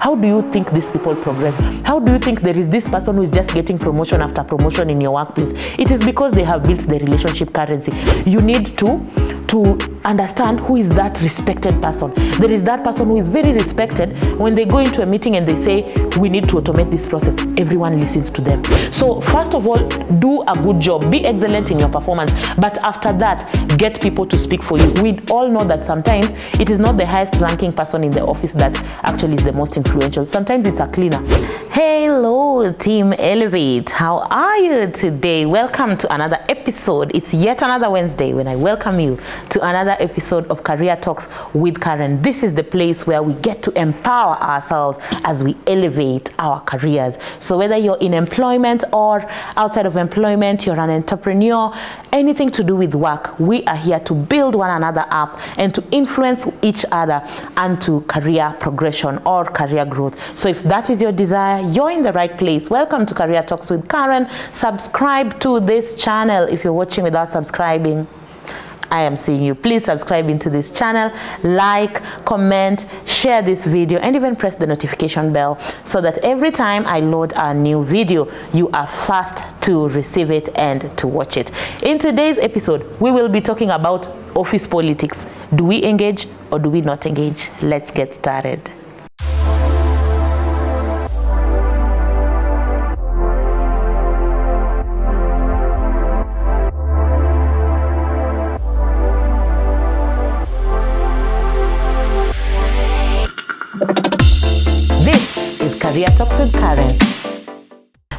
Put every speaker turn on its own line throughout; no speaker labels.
How do you think these people progress? How do you think there is this person who is just getting promotion after promotion in your workplace? It is because they have built the relationship currency. You need to understand who is that respected person. There is that person who is very respected. When they go into a meeting and they say, we need to automate this process, everyone listens to them. So first of all, do a good job, be excellent in your performance, but after that, get people to speak for you. We all know that sometimes it is not the highest ranking person in the office that actually is the most influential. Sometimes it's a cleaner. Hello, Team Elevate. How are you today? Welcome to another episode. It's yet another Wednesday when I welcome you to another episode of Career Talks with Karen. This is the place where we get to empower ourselves as we elevate our careers. So whether you're in employment or outside of employment, you're an entrepreneur, anything to do with work, we are here to build one another up and to influence each other and to career progression or career growth. So if that is your desire, you're in the right place. Welcome to Career Talks with Karen. Subscribe to this channel. If you're watching without subscribing, I am seeing you. Please subscribe into this channel, like, comment, share this video, and even press the notification bell so that every time I load a new video, you are fast to receive it and to watch it. In today's episode, we will be talking about office politics. Do we engage or do we not engage? Let's get started. Career Talks with Karen.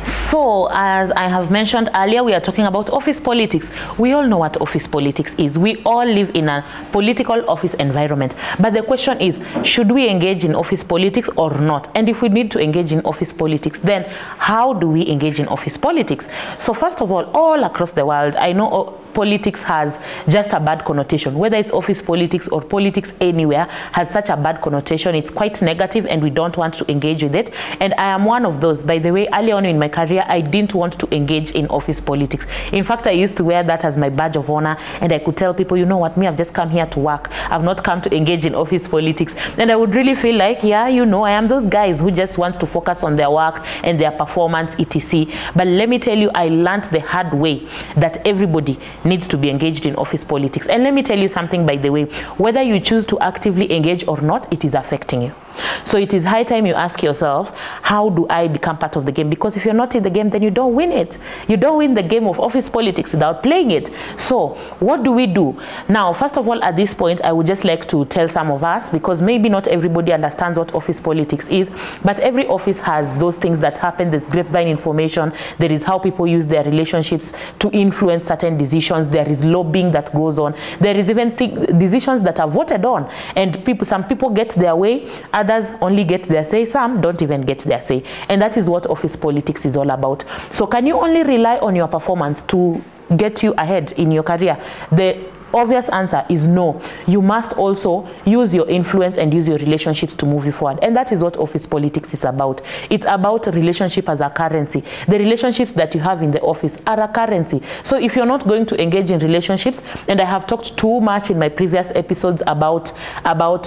So, as I have mentioned earlier, we are talking about office politics. We all know what office politics is. We all live in a political office environment. But the question is, should we engage in office politics or not? And if we need to engage in office politics, then how do we engage in office politics? So first of all across the world, I know politics has just a bad connotation. Whether it's office politics or politics anywhere has such a bad connotation. It's quite negative and we don't want to engage with it. And I am one of those. By the way, early on in my career, I didn't want to engage in office politics. In fact, I used to wear that as my badge of honor, and I could tell people, you know what, me, I've just come here to work. I've not come to engage in office politics. And I would really feel like, yeah, you know, I am those guys who just want to focus on their work and their performance, etc. But let me tell you, I learned the hard way that everybody needs to be engaged in office politics. And let me tell you something, by the way, whether you choose to actively engage or not, it is affecting you. So it is high time you ask yourself, how do I become part of the game? Because if you're not in the game, then you don't win it. You don't win the game of office politics without playing it. So what do we do? Now, first of all, at this point, I would just like to tell some of us, because maybe not everybody understands what office politics is, but every office has those things that happen. There's grapevine information. There is how people use their relationships to influence certain decisions. There is lobbying that goes on. There is even decisions that are voted on. And some people get their way, others only get their say, some don't even get their say. And that is what office politics is all about. So can you only rely on your performance to get you ahead in your career? The obvious answer is no. You must also use your influence and use your relationships to move you forward. And that is what office politics is about. It's about relationship as a currency. The relationships that you have in the office are a currency. So if you're not going to engage in relationships, and I have talked too much in my previous episodes about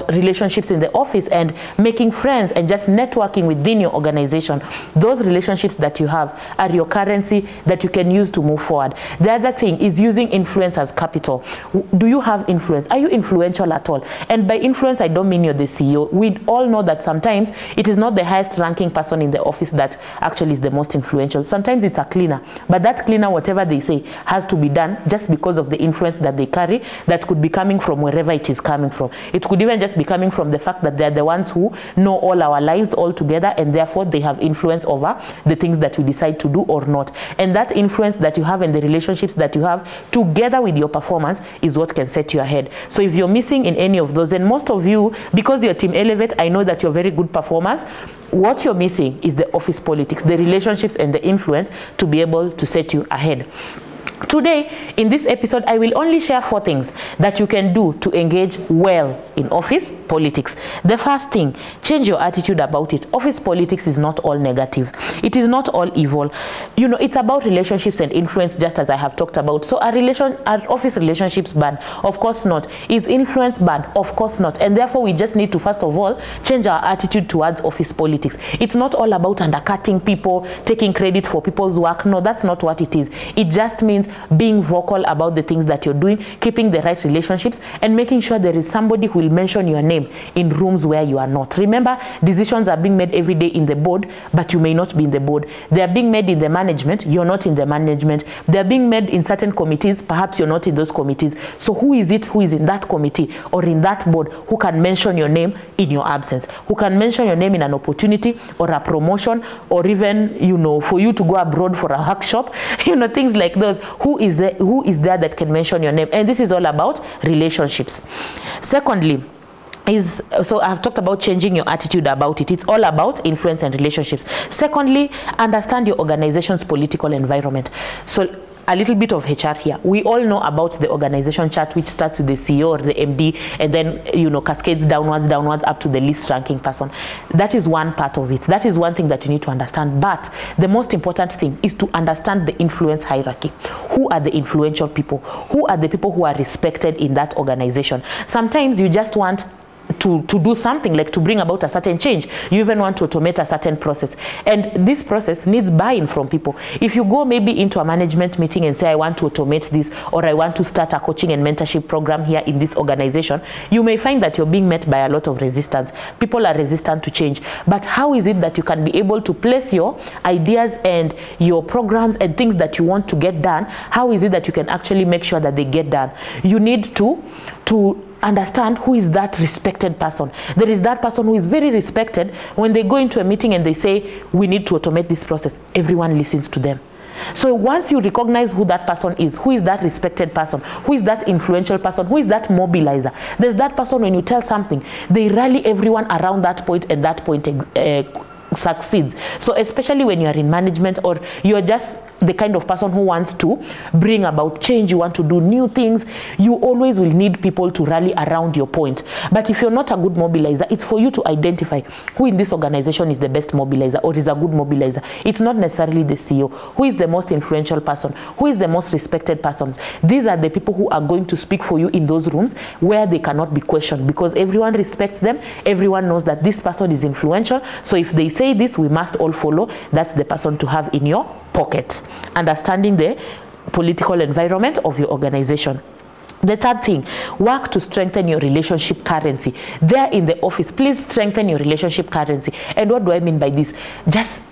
relationships in the office and making friends and just networking within your organization, those relationships that you have are your currency that you can use to move forward. The other thing is using influence as capital. Do you have influence? Are you influential at all? And by influence, I don't mean you're the CEO. We all know that sometimes it is not the highest ranking person in the office that actually is the most influential. Sometimes it's a cleaner. But that cleaner, whatever they say, has to be done just because of the influence that they carry that could be coming from wherever it is coming from. It could even just be coming from the fact that they're the ones who know all our lives all together, and therefore they have influence over the things that we decide to do or not. And that influence that you have and the relationships that you have together with your performance is what can set you ahead. So if you're missing in any of those, and most of you, because you're Team Elevate, I know that you're very good performers, what you're missing is the office politics, the relationships and the influence to be able to set you ahead. Today, in this episode, I will only share 4 things that you can do to engage well in office politics. The first thing, change your attitude about it. Office politics is not all negative. It is not all evil. You know, it's about relationships and influence, just as I have talked about. So are office relationships bad? Of course not. Is influence bad? Of course not. And therefore, we just need to, first of all, change our attitude towards office politics. It's not all about undercutting people, taking credit for people's work. No, that's not what it is. It just means being vocal about the things that you're doing, keeping the right relationships, and making sure there is somebody who will mention your name in rooms where you are not. Remember, decisions are being made every day in the board, but you may not be in the board. They are being made in the management, you're not in the management. They are being made in certain committees, perhaps you're not in those committees. So who is it who is in that committee or in that board who can mention your name in your absence? Who can mention your name in an opportunity or a promotion, or even, you know, for you to go abroad for a workshop, you know, things like those. Who is there that can mention your name? And this is all about relationships. Secondly, so I've talked about changing your attitude about it. It's all about influence and relationships. Secondly, understand your organization's political environment. So a little bit of HR here. We all know about the organization chart, which starts with the CEO or the MD, and then, you know, cascades downwards up to the least ranking person. That is one part of it. That is one thing that you need to understand. But the most important thing is to understand the influence hierarchy. Who are the influential people? Who are the people who are respected in that organization? Sometimes you just want to do something, like to bring about a certain change. You even want to automate a certain process, and this process needs buy-in from people. If you go maybe into a management meeting and say, I want to automate this, or I want to start a coaching and mentorship program here in this organization, you may find that you're being met by a lot of resistance. People are resistant to change. But how is it that you can be able to place your ideas and your programs and things that you want to get done? How is it that you can actually make sure that they get done? You need to understand who is that respected person. There is that person who is very respected. When they go into a meeting and they say, we need to automate this process, everyone listens to them. So once you recognize who that person is, who is that respected person, who is that influential person, who is that mobilizer, there's that person, when you tell something, they rally everyone around that point, and that point succeeds. So especially when you are in management, or you're just the kind of person who wants to bring about change, you want to do new things, you always will need people to rally around your point. But if you're not a good mobilizer, it's for you to identify who in this organization is the best mobilizer or is a good mobilizer. It's not necessarily the CEO. Who is the most influential person? Who is the most respected person? These are the people who are going to speak for you in those rooms where they cannot be questioned, because everyone respects them. Everyone knows that this person is influential. So if they say this, we must all follow. That's the person to have in your pocket. Understanding the political environment of your organization. The third thing, work to strengthen your relationship currency. There in the office, please strengthen your relationship currency. And what do I mean by this? Just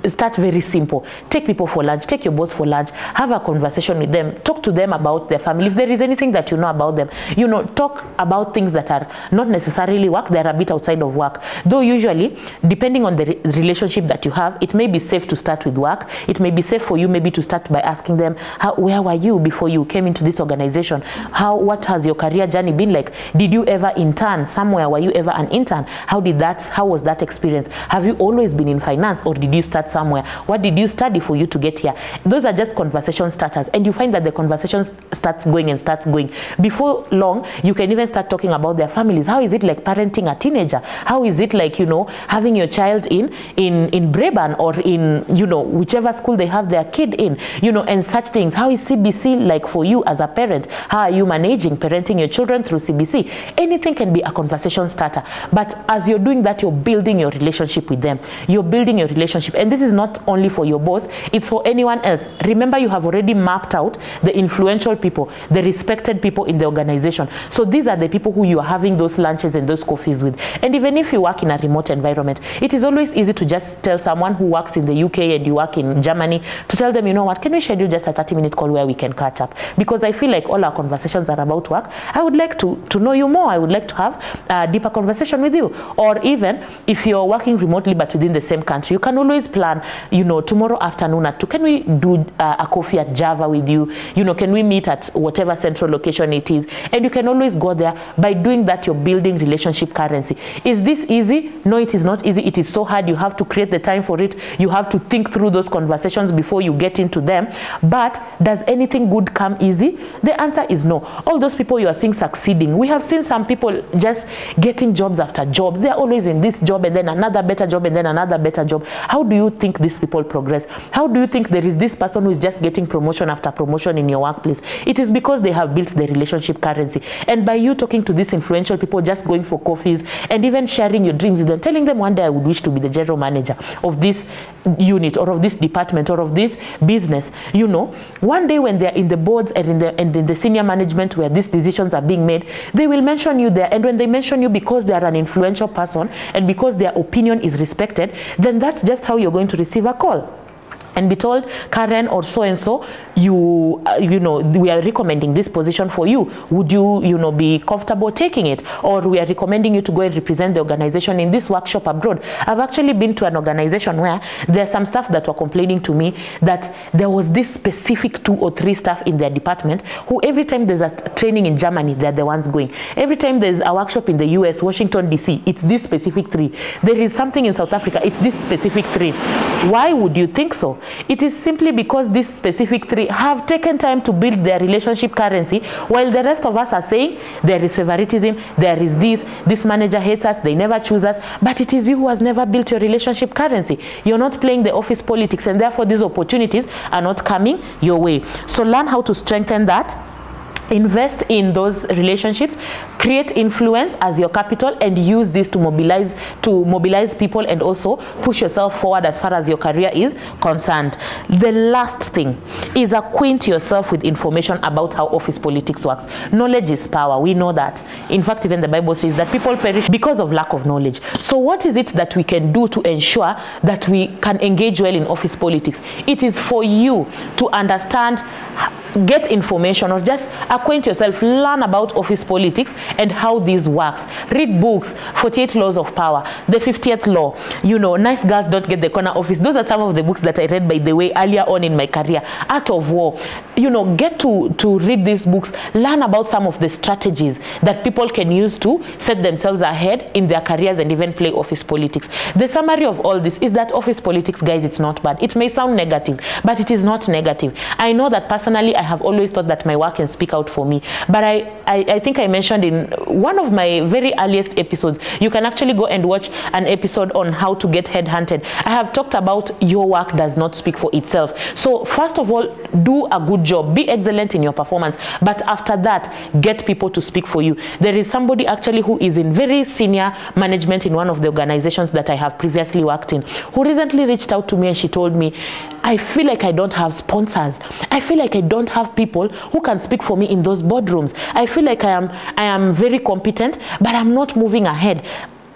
start very simple. Take people for lunch. Take your boss for lunch. Have a conversation with them. Talk to them about their family. If there is anything that you know about them, you know, talk about things that are not necessarily work. They're a bit outside of work. Though usually, depending on the relationship that you have, it may be safe to start with work. It may be safe for you maybe to start by asking them, where were you before you came into this organization? What has your career journey been like? Did you ever intern somewhere? Were you ever an intern? How was that experience? Have you always been in finance, or did you start somewhere? What did you study for you to get here? Those are just conversation starters, and you find that the conversation starts going. Before long, you can even start talking about their families. How is it like parenting a teenager? How is it like, you know, having your child in Breban, or in, you know, whichever school they have their kid in, you know, and such things. How is CBC like for you as a parent? How are you managing parenting your children through CBC? Anything can be a conversation starter. But as you're doing that, you're building your relationship with them. You're building your relationship. And this is not only for your boss, it's for anyone else. Remember, you have already mapped out the influential people, the respected people in the organization. So these are the people who you are having those lunches and those coffees with. And even if you work in a remote environment, it is always easy to just tell someone who works in the UK and you work in Germany, to tell them, you know what, can we schedule just a 30-minute call where we can catch up? Because I feel like all our conversations are about work. I would like to know you more. I would like to have a deeper conversation with you. Or even if you're working remotely but within the same country, you can always always plan, tomorrow afternoon at 2, can we do a coffee at Java with you? Can we meet at whatever central location it is? And you can always go there. By doing that, you're building relationship currency. Is this easy? No, it is not easy. It is so hard. You have to create the time for it. You have to think through those conversations before you get into them. But does anything good come easy? The answer is no. All those people you are seeing succeeding, we have seen some people just getting jobs after jobs. They are always in this job and then another better job and then another better job. How do you think these people progress? How do you think there is this person who is just getting promotion after promotion in your workplace? It is because they have built the relationship currency. And by you talking to these influential people, just going for coffees and even sharing your dreams with them, telling them one day I would wish to be the general manager of this unit or of this department or of this business. One day when they're in the boards and in the senior management where these decisions are being made, they will mention you there. And when they mention you because they are an influential person and because their opinion is respected, then that's just how you're going to receive a call and be told, Karen or so-and-so, we are recommending this position for you. Would you, be comfortable taking it? Or we are recommending you to go and represent the organization in this workshop abroad. I've actually been to an organization where there's some staff that were complaining to me that there was this specific 2 or 3 staff in their department who every time there's a training in Germany, they're the ones going. Every time there's a workshop in the US, Washington, D.C., it's this specific 3. There is something in South Africa, it's this specific 3. Why would you think so? It is simply because these specific 3 have taken time to build their relationship currency, while the rest of us are saying there is favoritism, there is this manager hates us, they never choose us, but it is you who has never built your relationship currency. You're not playing the office politics, and therefore these opportunities are not coming your way. So learn how to strengthen that. Invest in those relationships, create influence as your capital, and use this to mobilize people and also push yourself forward as far as your career is concerned. The last thing is acquaint yourself with information about how office politics works. Knowledge is power. We know that. In fact, even the Bible says that people perish because of lack of knowledge. So what is it that we can do to ensure that we can engage well in office politics? It is for you to understand, get information, or just acquaint yourself, learn about office politics and how this works. Read books, 48 Laws of Power, the 50th Law, Nice Girls Don't Get the Corner Office. Those are some of the books that I read, by the way, earlier on in my career. Art of War. Get to read these books, learn about some of the strategies that people can use to set themselves ahead in their careers and even play office politics. The summary of all this is that office politics, guys, it's not bad. It may sound negative, but it is not negative. I know that personally, I have always thought that my work can speak out for me. But I think I mentioned in one of my very earliest episodes, you can actually go and watch an episode on how to get headhunted. I have talked about your work does not speak for itself. So first of all, do a good job. Be excellent in your performance. But after that, get people to speak for you. There is somebody actually who is in very senior management in one of the organizations that I have previously worked in, who recently reached out to me and she told me, I feel like I don't have sponsors. I feel like I don't have people who can speak for me in those boardrooms. I feel like I am very competent, but I'm not moving ahead.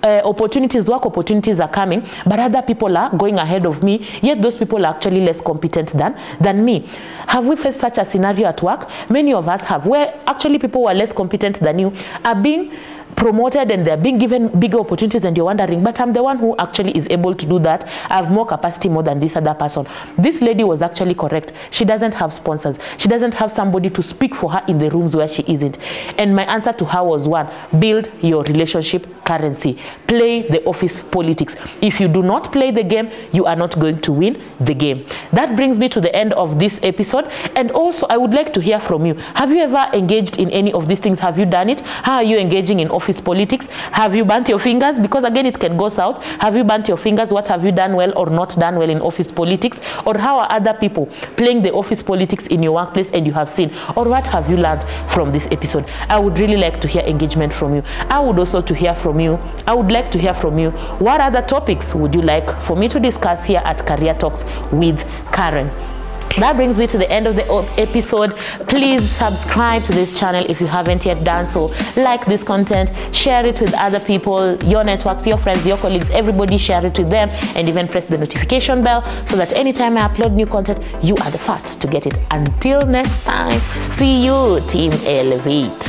Work opportunities are coming, but other people are going ahead of me, yet those people are actually less competent than me. Have we faced such a scenario at work? Many of us have, where actually people who are less competent than you are being promoted and they're being given bigger opportunities, and you're wondering, but I'm the one who actually is able to do that. I have more capacity more than this other person. This lady was actually correct. She doesn't have sponsors. She doesn't have somebody to speak for her in the rooms where she isn't. And my answer to her was, 1, build your relationship currency. Play the office politics. If you do not play the game, you are not going to win the game. That brings me to the end of this episode. And also, I would like to hear from you. Have you ever engaged in any of these things? Have you done it? How are you engaging in office politics? Have you burnt your fingers? Because again, it can go south. Have you burnt your fingers? What have you done well or not done well in office politics? Or how are other people playing the office politics in your workplace and you have seen? Or what have you learned from this episode? I would really like to hear engagement from you. I would like to hear from you. What other topics would you like for me to discuss here at Career Talks with Karen? That brings me to the end of the episode. Please subscribe to this channel if you haven't yet done so. Like this content, share it with other people, your networks, your friends, your colleagues, everybody, share it with them, and even press the notification bell so that anytime I upload new content, you are the first to get it. Until next time, see you, Team Elevate.